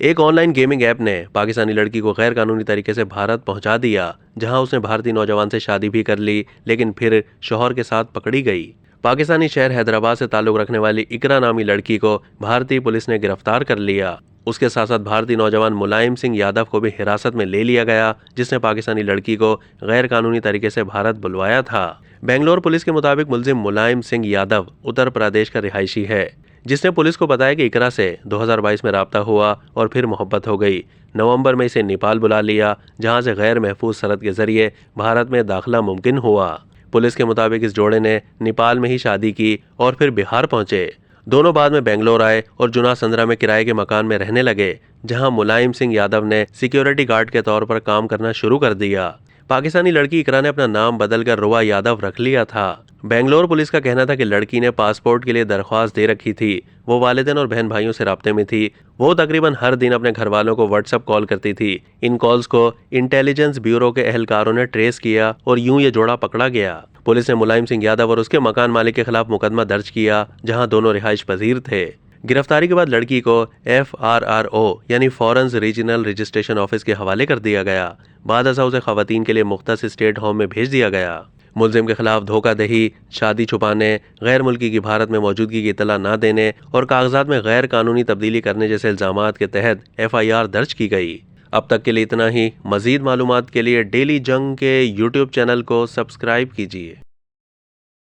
एक online gaming app ने पाकिस्तानी लड़की को गैर कानूनी तरीके से भारत पहुंचा दिया, जहां उसने भारतीय नौजवान से शादी भी कर ली, लेकिन फिर शौहर के साथ पकड़ी गई। पाकिस्तानी शहर हैदराबाद से ताल्लुक रखने वाली इकरा नामी लड़की को भारतीय पुलिस ने गिरफ्तार कर लिया। उसके साथ साथ भारतीय नौजवान मुलायम सिंह यादव को भी हिरासत में ले लिया गया, जिसने पाकिस्तानी लड़की को गैर कानूनी तरीके से भारत बुलवाया था। बेंगलोर पुलिस के मुताबिक मुलजिम मुलायम सिंह यादव उत्तर प्रदेश का रिहायशी है, जिसने पुलिस को बताया कि इकरा से 2022 में राब्ता हुआ और फिर मोहब्बत हो गई। नवंबर में इसे नेपाल बुला लिया, जहां से गैर महफूज सरहद के जरिए भारत में दाखिला मुमकिन हुआ। पुलिस के मुताबिक इस जोड़े ने नेपाल में ही शादी की और फिर बिहार पहुंचे। दोनों बाद में बेंगलोर आए और जुना संद्रा में किराए के मकान में रहने लगे, जहां मुलायम सिंह यादव ने सिक्योरिटी गार्ड के तौर पर काम करना शुरू कर दिया। पाकिस्तानी लड़की इकरा ने अपना नाम बदलकर रुवा यादव रख लिया था। बेंगलोर पुलिस का कहना था कि लड़की ने पासपोर्ट के लिए दरख्वास्त दे रखी थी। वो वालिदैन और बहन भाइयों से राब्ते में थी। वो तकरीबन हर दिन अपने घर वालों को व्हाट्सएप कॉल करती थी। इन कॉल्स को इंटेलिजेंस ब्यूरो के अहलकारों ने ट्रेस किया और यूं ये जोड़ा पकड़ा गया। पुलिस ने मुलायम सिंह यादव और उसके मकान मालिक के खिलाफ मुकदमा दर्ज किया, जहां दोनों रिहाइश पजीर थे। गिरफ्तारी के बाद लड़की को FRRO यानी फॉरेंस रीजनल रजिस्ट्रेशन ऑफिस के हवाले कर दिया गया। बाद असा उसे खवातीन के लिए मुख्तस स्टेट होम में भेज दिया गया। मुलजिम के खिलाफ धोखाधही, शादी छुपाने, गैर मुल्की की भारत में मौजूदगी की इतला न देने और कागजात में गैर कानूनी तब्दीली करने जैसे इल्जामात के तहत FIR दर्ज की गई। अब तक के लिए इतना ही। मजीद मालूमात के लिए डेली जंग के YouTube चैनल को सब्सक्राइब कीजिए।